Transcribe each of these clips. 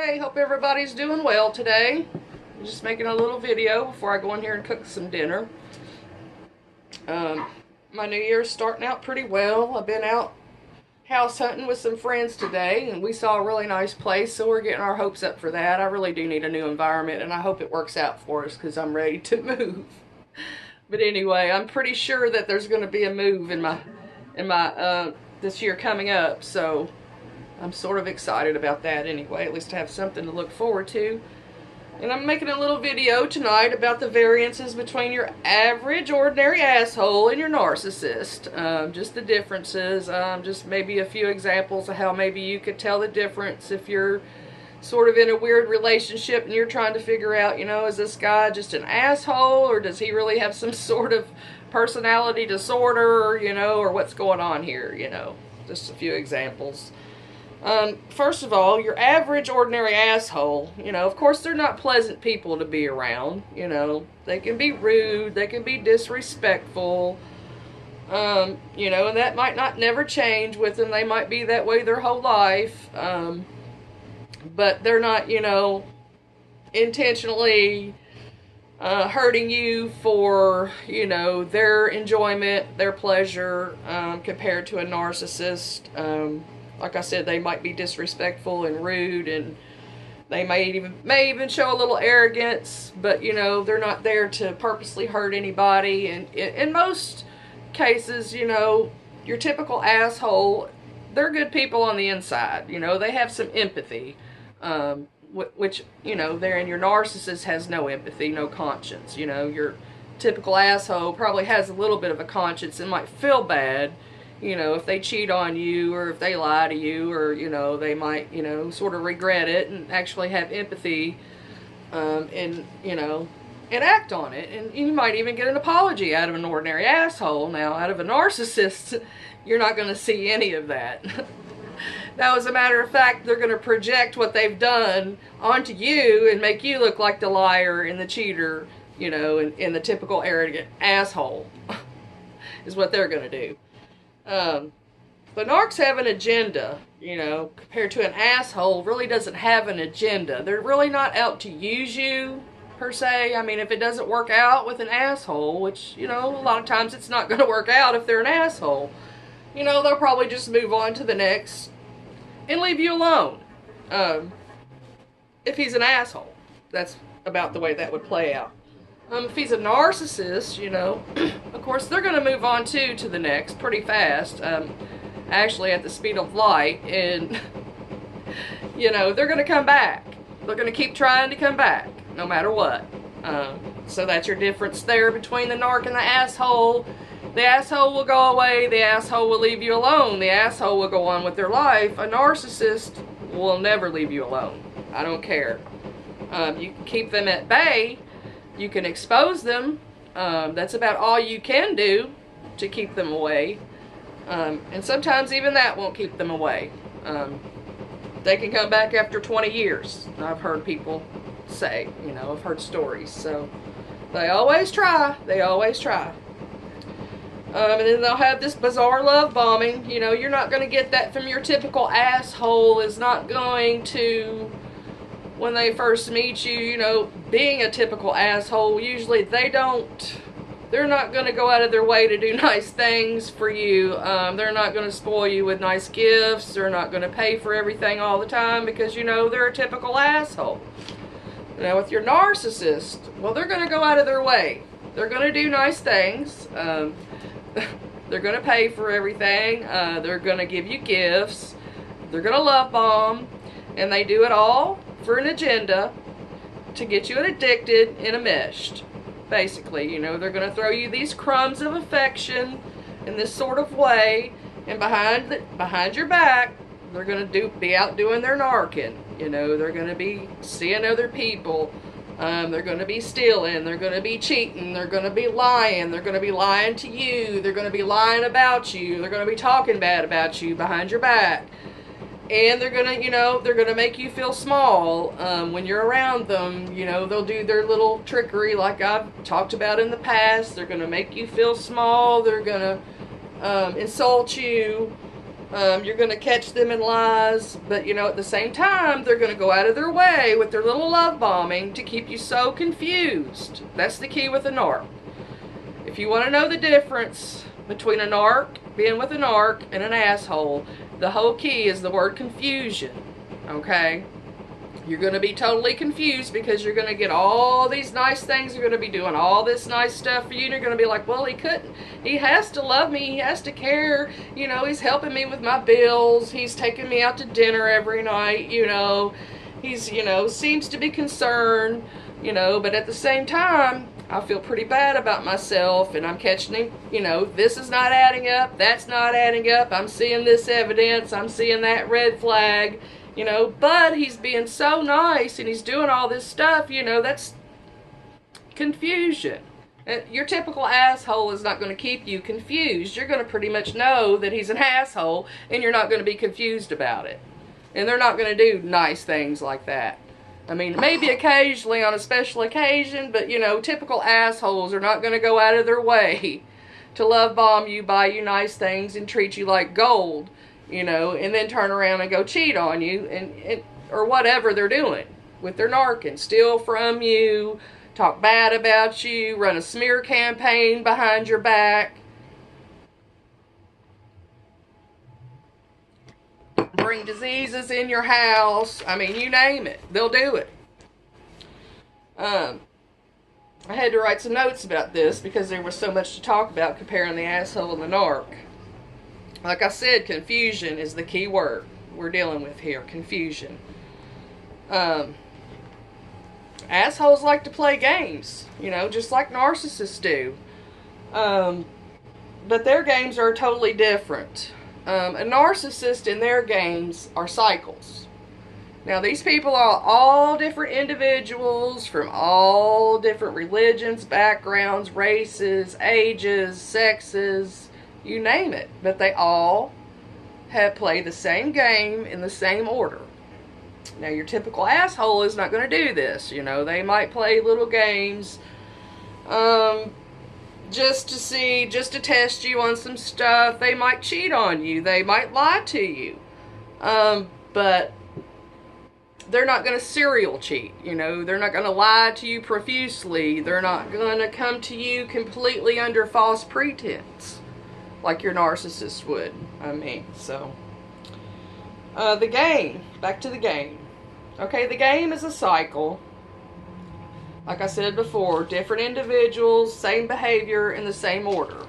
Hey, hope everybody's doing well today. I'm just making a little video before I go in here and cook some dinner. My new year's starting out pretty well. I've been out house hunting with some friends today, and we saw a really nice place, so we're getting our hopes up for that. I really do need a new environment, and I hope it works out for us because I'm ready to move. But anyway, I'm pretty sure that there's going to be a move in my this year coming up, so I'm sort of excited about that anyway, at least to have something to look forward to. And I'm making a little video tonight about the variances between your average ordinary asshole and your narcissist. Just the differences, just maybe a few examples of how maybe you could tell the difference if you're sort of in a weird relationship and you're trying to figure out, is this guy just an asshole, or does he really have some sort of personality disorder, or what's going on here, Just a few examples. First of all, your average ordinary asshole, of course they're not pleasant people to be around, they can be rude, they can be disrespectful, and that might not never change with them. They might be that way their whole life, but they're not, intentionally hurting you for, their enjoyment, their pleasure, compared to a narcissist. Like I said, they might be disrespectful and rude, and they may even show a little arrogance, but they're not there to purposely hurt anybody. And in most cases, your typical asshole, they're good people on the inside. They have some empathy, which therein your narcissist has no empathy, no conscience. Your typical asshole probably has a little bit of a conscience and might feel bad, if they cheat on you, or if they lie to you, or, they might, sort of regret it and actually have empathy, and act on it. And you might even get an apology out of an ordinary asshole. Now, out of a narcissist, you're not going to see any of that. Now, as a matter of fact, they're going to project what they've done onto you and make you look like the liar and the cheater, and the typical arrogant asshole is what they're going to do. But narcs have an agenda, compared to an asshole really doesn't have an agenda. They're really not out to use you, per se. I mean, if it doesn't work out with an asshole, which, a lot of times it's not going to work out if they're an asshole, they'll probably just move on to the next and leave you alone. If he's an asshole, that's about the way that would play out. If he's a narcissist, of course they're going to move on to the next pretty fast, actually at the speed of light, and, they're going to come back. They're going to keep trying to come back, no matter what. So that's your difference there between the narc and the asshole. The asshole will go away, the asshole will leave you alone, the asshole will go on with their life. A narcissist will never leave you alone. I don't care. You can keep them at bay. You can expose them. That's about all you can do to keep them away. And sometimes even that won't keep them away. They can come back after 20 years. I've heard people say, I've heard stories. So they always try. They always try. And then they'll have this bizarre love bombing. You're not going to get that from your typical asshole. Is not going to, when they first meet you, being a typical asshole, usually they're not going to go out of their way to do nice things for you. They're not going to spoil you with nice gifts. They're not going to pay for everything all the time because, they're a typical asshole. Now, with your narcissist, well, they're going to go out of their way. They're going to do nice things. They're going to pay for everything. They're going to give you gifts. They're going to love bomb. And they do it all for an agenda to get you addicted and enmeshed. Basically, they're going to throw you these crumbs of affection in this sort of way, and behind your back, they're going to be out doing their narking. They're going to be seeing other people. They're going to be stealing. They're going to be cheating. They're going to be lying. They're going to be lying to you. They're going to be lying about you. They're going to be talking bad about you behind your back. And they're going to, they're going to make you feel small when you're around them. They'll do their little trickery like I've talked about in the past. They're going to make you feel small. They're going to insult you. You're going to catch them in lies, but you know, at the same time, they're going to go out of their way with their little love bombing to keep you so confused. That's the key with a narc. If you want to know the difference between a narc, being with a narc, and an asshole, the whole key is the word confusion. Okay? You're going to be totally confused because you're going to get all these nice things. You're going to be doing all this nice stuff for you. And you're going to be like, well, he couldn't. He has to love me. He has to care. You know, he's helping me with my bills. He's taking me out to dinner every night. You know, he's, you know, seems to be concerned. You know, but at the same time, I feel pretty bad about myself. And I'm catching him, you know, this is not adding up. That's not adding up. I'm seeing this evidence. I'm seeing that red flag. You know, but he's being so nice and he's doing all this stuff, you know, that's confusion. Your typical asshole is not going to keep you confused. You're going to pretty much know that he's an asshole and you're not going to be confused about it. And they're not going to do nice things like that. I mean, maybe occasionally on a special occasion, but, you know, typical assholes are not going to go out of their way to love bomb you, buy you nice things, and treat you like gold. You know, and then turn around and go cheat on you, and or whatever they're doing with their narking. Steal from you, talk bad about you, run a smear campaign behind your back, bring diseases in your house. I mean, you name it, they'll do it. I had to write some notes about this because there was so much to talk about comparing the asshole and the narc. Like I said, confusion is the key word we're dealing with here. Confusion. Assholes like to play games, you know, just like narcissists do. But their games are totally different. A narcissist in their games are cycles. Now, these people are all different individuals from all different religions, backgrounds, races, ages, sexes, you name it, but they all have played the same game in the same order. Now, your typical asshole is not going to do this. You know, they might play little games just to test you on some stuff. They might cheat on you. They might lie to you. But they're not going to serial cheat. You know, they're not going to lie to you profusely. They're not going to come to you completely under false pretense like your narcissist would. I mean, so the game, back to the game. Okay, the game is a cycle. Like I said before, different individuals, same behavior in the same order.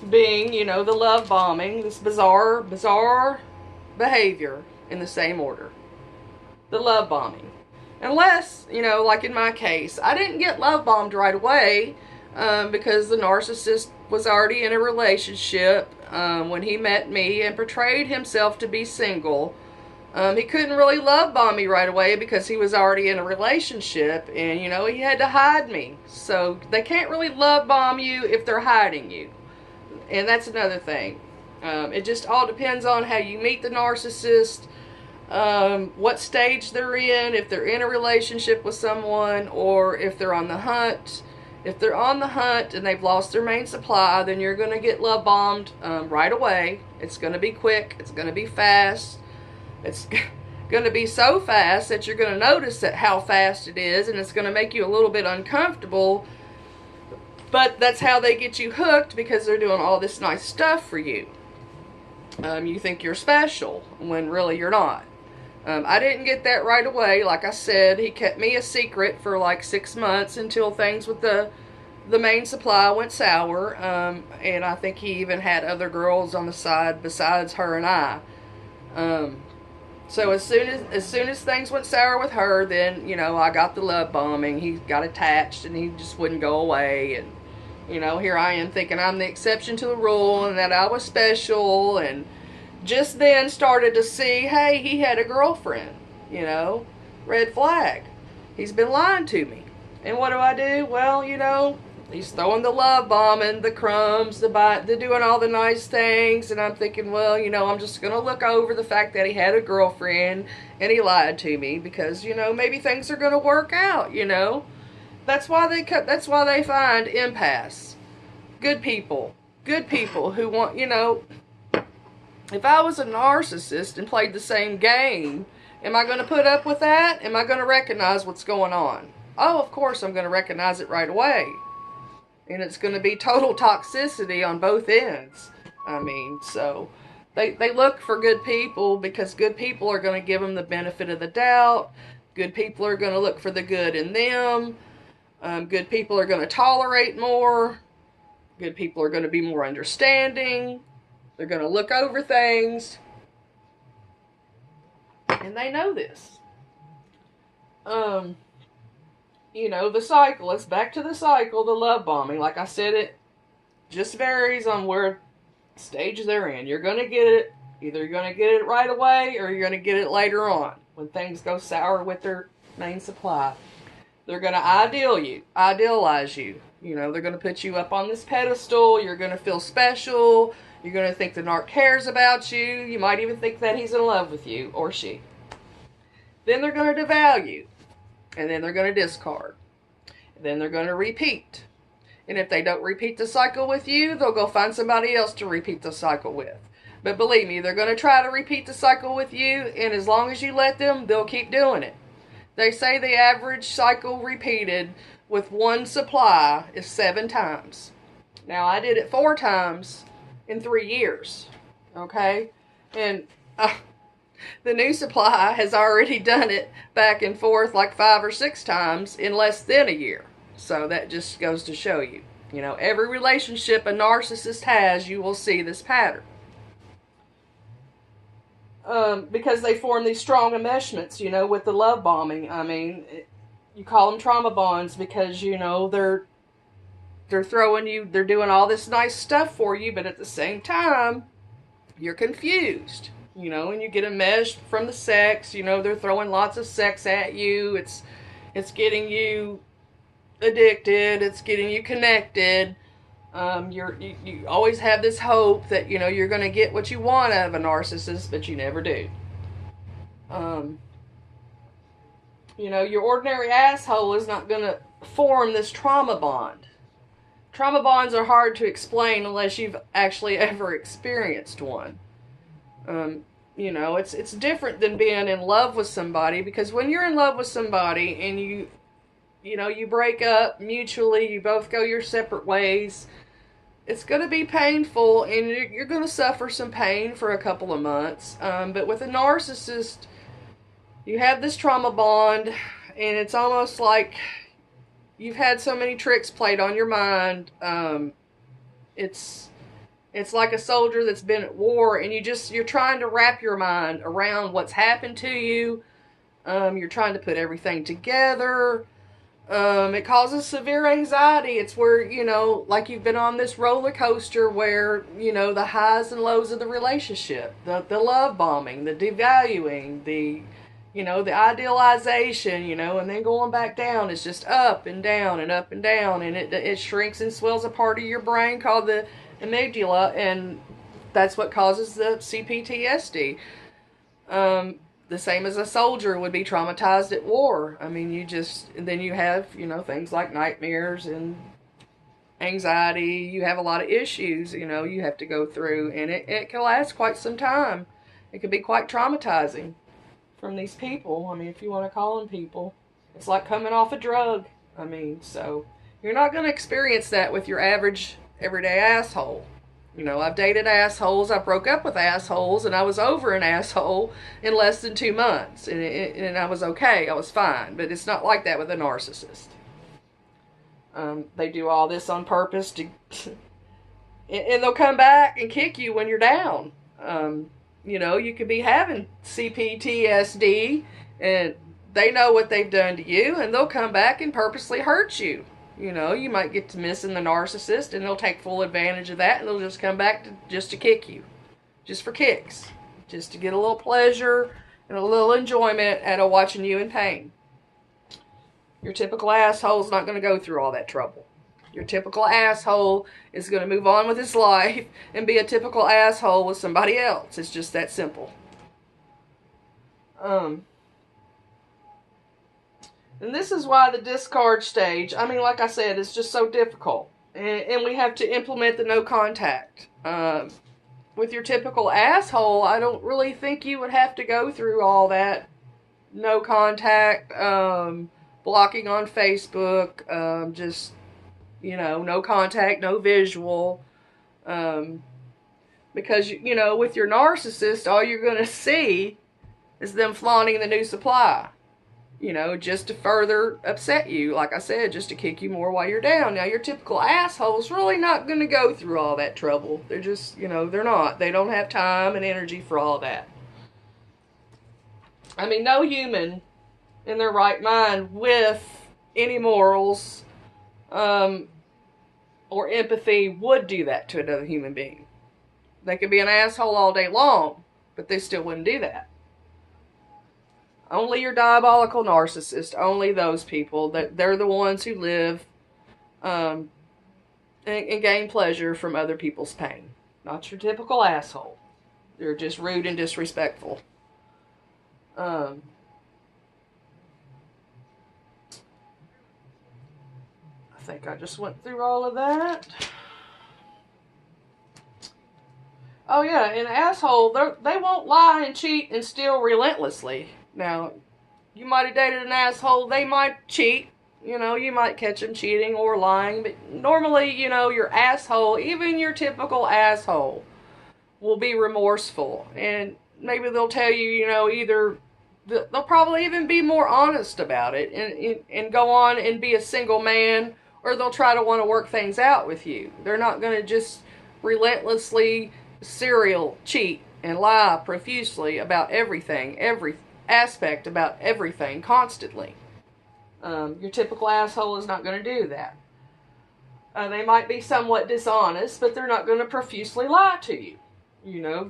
Being, you know, the love bombing, this bizarre behavior in the same order. The love bombing. Unless, you know, like in my case, I didn't get love bombed right away because the narcissist was already in a relationship when he met me and portrayed himself to be single. He couldn't really love bomb me right away because he was already in a relationship, and, you know, he had to hide me. So they can't really love bomb you if they're hiding you. And that's another thing. It just all depends on how you meet the narcissist, what stage they're in, if they're in a relationship with someone, or if they're on the hunt. If they're on the hunt and they've lost their main supply, then you're going to get love bombed right away. It's going to be quick. It's going to be fast. It's going to be so fast that you're going to notice that how fast it is, and it's going to make you a little bit uncomfortable. But that's how they get you hooked, because they're doing all this nice stuff for you. You think you're special when really you're not. I didn't get that right away. Like I said, he kept me a secret for like 6 months until things with the main supply went sour. And I think he even had other girls on the side besides her and I. So as soon as things went sour with her, then, you know, I got the love bombing. He got attached and he just wouldn't go away. And, you know, here I am thinking I'm the exception to the rule and that I was special, and just then started to see, hey, he had a girlfriend, you know, red flag. He's been lying to me. And what do? Well, you know, he's throwing the love bombing, the crumbs, they're doing all the nice things, and I'm thinking, well, you know, I'm just going to look over the fact that he had a girlfriend and he lied to me because, you know, maybe things are going to work out, you know. That's why they find empaths. Good people who want, you know, If I was a narcissist and played the same game, am I going to put up with that? Am I going to recognize what's going on? Oh, of course I'm going to recognize it right away. And it's going to be total toxicity on both ends. I mean, so they look for good people because good people are going to give them the benefit of the doubt. Good people are going to look for the good in them. Good people are going to tolerate more. Good people are going to be more understanding. They're going to look over things. And they know this. You know, the cycle. It's back to the cycle, the love bombing. Like I said, it just varies on where stage they're in. You're going to get it. Either you're going to get it right away or you're going to get it later on when things go sour with their main supply. They're going to idealize you. You know, they're going to put you up on this pedestal. You're going to feel special. You're going to think the narc cares about you. You might even think that he's in love with you or she. Then they're going to devalue. And then they're going to discard. And then they're going to repeat. And if they don't repeat the cycle with you, they'll go find somebody else to repeat the cycle with. But believe me, they're going to try to repeat the cycle with you, and as long as you let them, they'll keep doing it. They say the average cycle repeated with one supply is 7 times. Now, I did it 4 times in 3 years. Okay? And the new supply has already done it back and forth like 5 or 6 times in less than a year. So that just goes to show you. You know, every relationship a narcissist has, you will see this pattern. Because they form these strong enmeshments, you know, with the love bombing. I mean, you call them trauma bonds because, you know, they're throwing you, they're doing all this nice stuff for you, but at the same time, you're confused. You know, and you get enmeshed from the sex. You know, they're throwing lots of sex at you. It's getting you addicted. It's getting you connected. You always have this hope that, you know, you're going to get what you want out of a narcissist, but you never do. You know, your ordinary asshole is not going to form this trauma bond. Trauma bonds are hard to explain unless you've actually ever experienced one. You know, it's different than being in love with somebody, because when you're in love with somebody and you know, you break up mutually, you both go your separate ways, it's going to be painful and you're going to suffer some pain for a couple of months. But with a narcissist, you have this trauma bond, and it's almost like you've had so many tricks played on your mind. It's like a soldier that's been at war, and you're trying to wrap your mind around what's happened to you. You're trying to put everything together. It causes severe anxiety. It's where, you know, like you've been on this roller coaster where, you know, the highs and lows of the relationship, the love bombing, the devaluing, the, you know, the idealization, you know, and then going back down. It's just up and down and up and down, and it shrinks and swells a part of your brain called the amygdala, and that's what causes the CPTSD. The same as a soldier would be traumatized at war. I mean, then you have, you know, things like nightmares and anxiety. You have a lot of issues, you know, you have to go through, and it can last quite some time. It can be quite traumatizing from these people. I mean, if you want to call them people, it's like coming off a drug. I mean, so you're not going to experience that with your average everyday asshole. You know, I've dated assholes, I broke up with assholes, and I was over an asshole in less than 2 months. And I was okay, I was fine. But it's not like that with a narcissist. They do all this on purpose to... and they'll come back and kick you when you're down. You know, you could be having CPTSD, and they know what they've done to you, and they'll come back and purposely hurt you. You know, you might get to missing the narcissist, and they'll take full advantage of that, and they'll just come back just to kick you. Just for kicks. Just to get a little pleasure and a little enjoyment out of watching you in pain. Your typical asshole's not going to go through all that trouble. Your typical asshole is going to move on with his life and be a typical asshole with somebody else. It's just that simple. And this is why the discard stage, I mean, like I said, it's just so difficult. And we have to implement the no contact. with your typical asshole, I don't really think you would have to go through all that. No contact, blocking on Facebook, just, no contact, no visual. Because, with your narcissist, all you're going to see is them flaunting the new supply. Just to further upset you, like I said, just to kick you more while you're down. Now, your typical asshole's really not going to go through all that trouble. They're just, they're not. They don't have time and energy for all that. I mean, no human in their right mind with any morals or empathy would do that to another human being. They could be an asshole all day long, but they still wouldn't do that. Only your diabolical narcissist, only those people, that they're the ones who live and gain pleasure from other people's pain. Not your typical asshole. They're just rude and disrespectful. I think I just went through all of that. Oh yeah, an asshole, they won't lie and cheat and steal relentlessly. Now, you might have dated an asshole, they might cheat. You might catch them cheating or lying. But normally, your asshole, even your typical asshole, will be remorseful. And maybe they'll tell you, either they'll probably even be more honest about it and go on and be a single man, or they'll try to want to work things out with you. They're not going to just relentlessly serial cheat and lie profusely about everything, every aspect about everything constantly. Your typical asshole is not going to do that. They might be somewhat dishonest, but they're not going to profusely lie to you.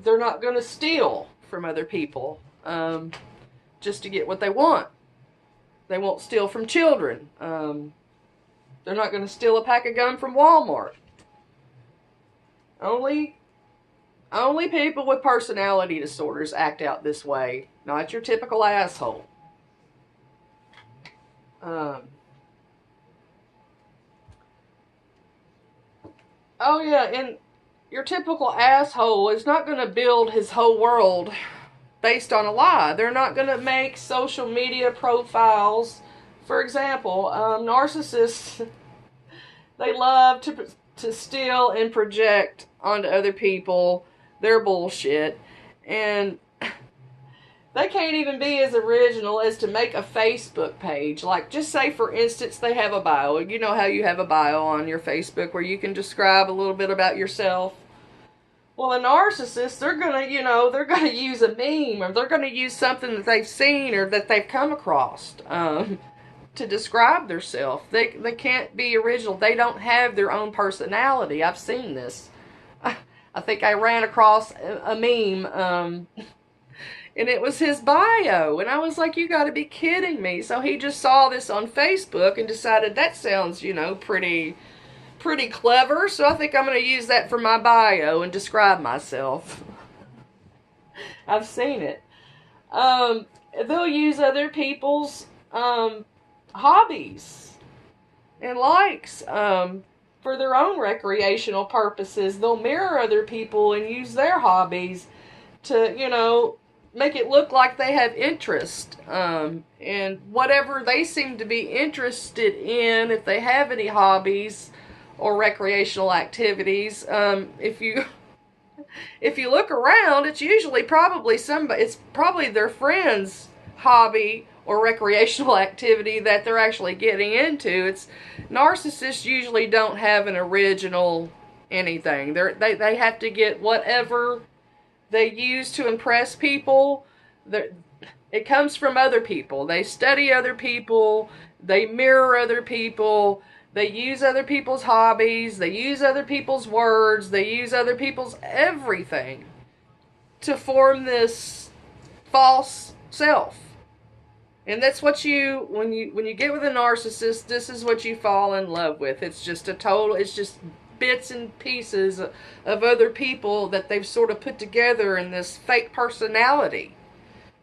They're not going to steal from other people just to get what they want. They won't steal from children. They're not going to steal a pack of gum from Walmart. Only people with personality disorders act out this way, not your typical asshole. Oh yeah, and your typical asshole is not going to build his whole world based on a lie. They're not going to make social media profiles. For example, narcissists, they love to steal and project onto other people their bullshit, and they can't even be as original as to make a Facebook page. Like, just say, for instance, they have a bio. You know how you have a bio on your Facebook where you can describe a little bit about yourself? Well, a narcissist, they're going to use a meme, or they're going to use something that they've seen or that they've come across to describe themselves. They can't be original. They don't have their own personality. I've seen this. I think I ran across a meme, and it was his bio, and I was like, you got to be kidding me. So he just saw this on Facebook and decided that sounds, pretty clever, so I think I'm going to use that for my bio and describe myself. I've seen it. They'll use other people's hobbies and likes for their own recreational purposes. They'll mirror other people and use their hobbies to, make it look like they have interest in whatever they seem to be interested in, if they have any hobbies or recreational activities. If you look around, it's usually probably it's probably their friend's hobby or recreational activity that they're actually getting into. Narcissists usually don't have an original anything. They have to get whatever they use to impress people. It comes from other people. They study other people. They mirror other people. They use other people's hobbies. They use other people's words. They use other people's everything to form this false self. And that's what when you get with a narcissist, this is what you fall in love with. It's just bits and pieces of other people that they've sort of put together in this fake personality.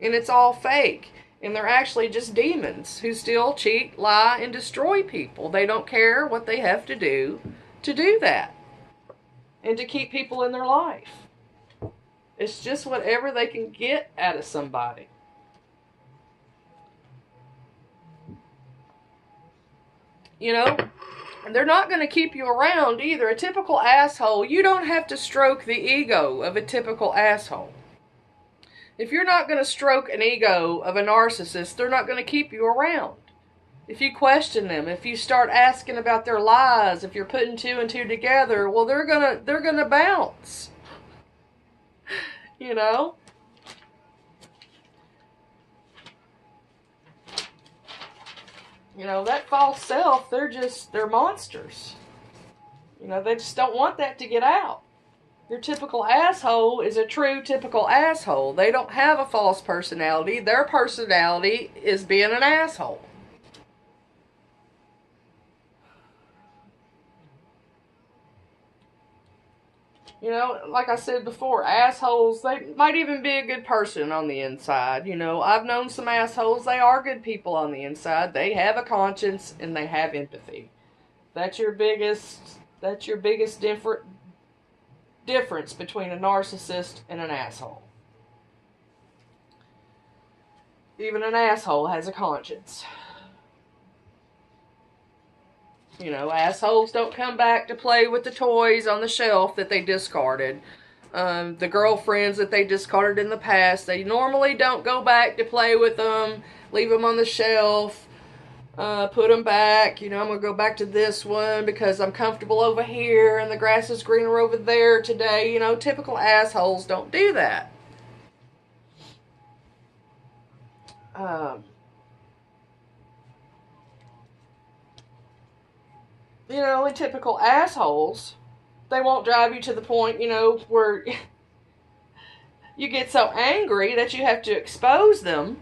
And it's all fake. And they're actually just demons who still cheat, lie, and destroy people. They don't care what they have to do that. And to keep people in their life. It's just whatever they can get out of somebody. You know, they're not going to keep you around either. A typical asshole, you don't have to stroke the ego of a typical asshole. If you're not going to stroke an ego of a narcissist, they're not going to keep you around. If you question them, if you start asking about their lies, if you're putting two and two together, well, they're gonna bounce. You know? You know, that false self, they're monsters. You know, they just don't want that to get out. Your typical asshole is a true typical asshole. They don't have a false personality. Their personality is being an asshole. You know, like I said before, assholes, they might even be a good person on the inside. You know, I've known some assholes, they are good people on the inside. They have a conscience and they have empathy. That's your biggest difference between a narcissist and an asshole. Even an asshole has a conscience. You know, assholes don't come back to play with the toys on the shelf that they discarded. The girlfriends that they discarded in the past, they normally don't go back to play with them, leave them on the shelf, put them back. You know, I'm going to go back to this one because I'm comfortable over here and the grass is greener over there today. You know, typical assholes don't do that. You know, and typical assholes, they won't drive you to the point, you know, where you get so angry that you have to expose them,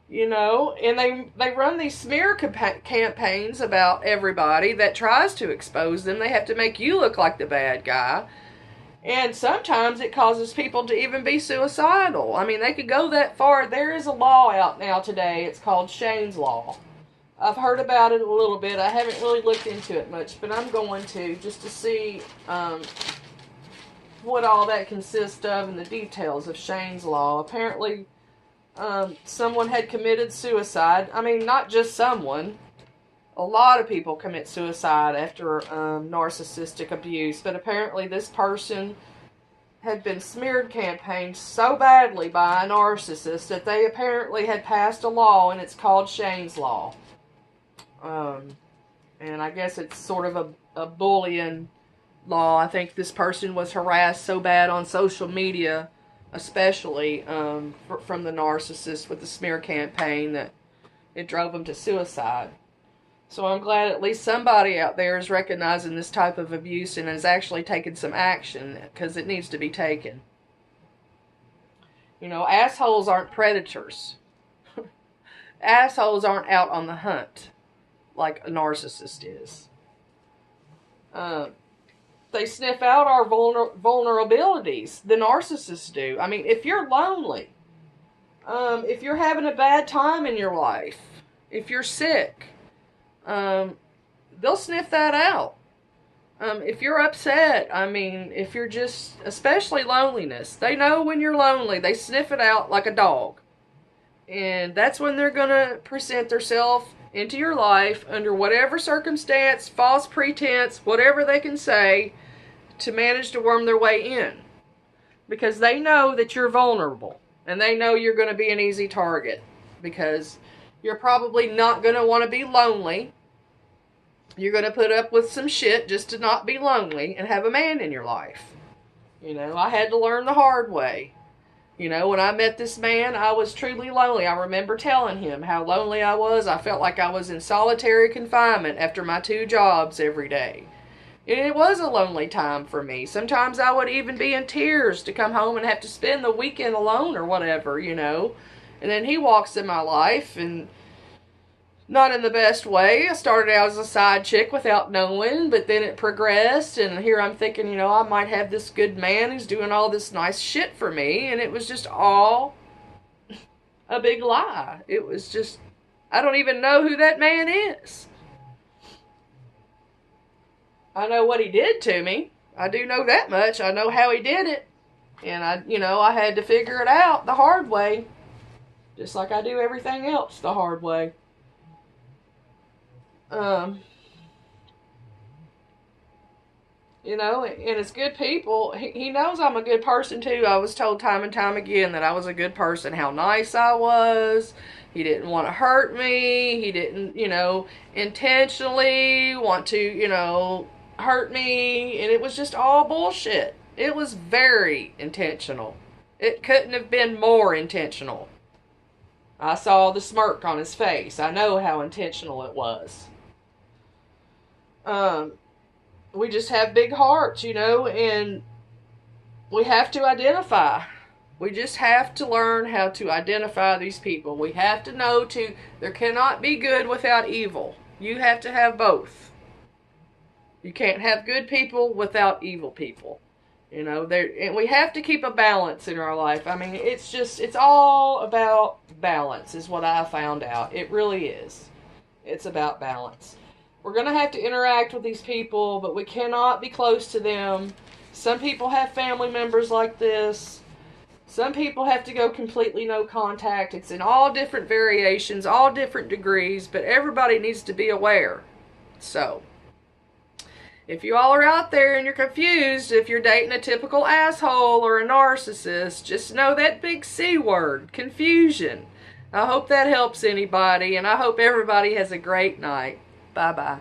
you know, and they run these smear campaigns about everybody that tries to expose them. They have to make you look like the bad guy. And sometimes it causes people to even be suicidal. I mean, they could go that far. There is a law out now today. It's called Shane's Law. I've heard about it a little bit. I haven't really looked into it much, but I'm going to, just to see what all that consists of and the details of Shane's Law. Apparently, someone had committed suicide. I mean, not just someone. A lot of people commit suicide after narcissistic abuse, but apparently this person had been smeared campaigned so badly by a narcissist that they apparently had passed a law, and it's called Shane's Law. And I guess it's sort of a bullying law. I think this person was harassed so bad on social media, especially from the narcissist with the smear campaign, that it drove them to suicide. So I'm glad at least somebody out there is recognizing this type of abuse and is actually taking some action, because it needs to be taken. You know, assholes aren't predators. Assholes aren't out on the hunt like a narcissist is. They sniff out our vulnerabilities. The narcissists do. I mean, if you're lonely, if you're having a bad time in your life, if you're sick, they'll sniff that out. If you're upset, I mean, if you're just, especially loneliness, they know when you're lonely. They sniff it out like a dog. And that's when they're going to present themselves into your life under whatever circumstance, false pretense, whatever they can say to manage to worm their way in. Because they know that you're vulnerable. And they know you're going to be an easy target. Because you're probably not going to want to be lonely. You're going to put up with some shit just to not be lonely and have a man in your life. You know, I had to learn the hard way. You know, when I met this man, I was truly lonely. I remember telling him how lonely I was. I felt like I was in solitary confinement after my 2 jobs every day. And it was a lonely time for me. Sometimes I would even be in tears to come home and have to spend the weekend alone or whatever, you know. And then he walks in my life, and not in the best way. I started out as a side chick without knowing, but then it progressed, and here I'm thinking, you know, I might have this good man who's doing all this nice shit for me, and it was just all a big lie. It was just, I don't even know who that man is. I know what he did to me. I do know that much. I know how he did it. And I had to figure it out the hard way, just like I do everything else the hard way. Um, and it's good people. He knows I'm a good person too. I was told time and time again that I was a good person, how nice I was. He didn't want to hurt me. He didn't, intentionally want to, hurt me. And it was just all bullshit. It was very intentional. It couldn't have been more intentional. I saw the smirk on his face. I know how intentional it was. Um, we just have big hearts, and we have to identify. We just have to learn how to identify these people. We have to know there cannot be good without evil. You have to have both. You can't have good people without evil people. And we have to keep a balance in our life. I mean, it's all about balance is what I found out. It really is. It's about balance. We're going to have to interact with these people, but we cannot be close to them. Some people have family members like this. Some people have to go completely no contact. It's in all different variations, all different degrees, but everybody needs to be aware. So, if you all are out there and you're confused if you're dating a typical asshole or a narcissist, just know that big C word, confusion. I hope that helps anybody, and I hope everybody has a great night. Bye-bye.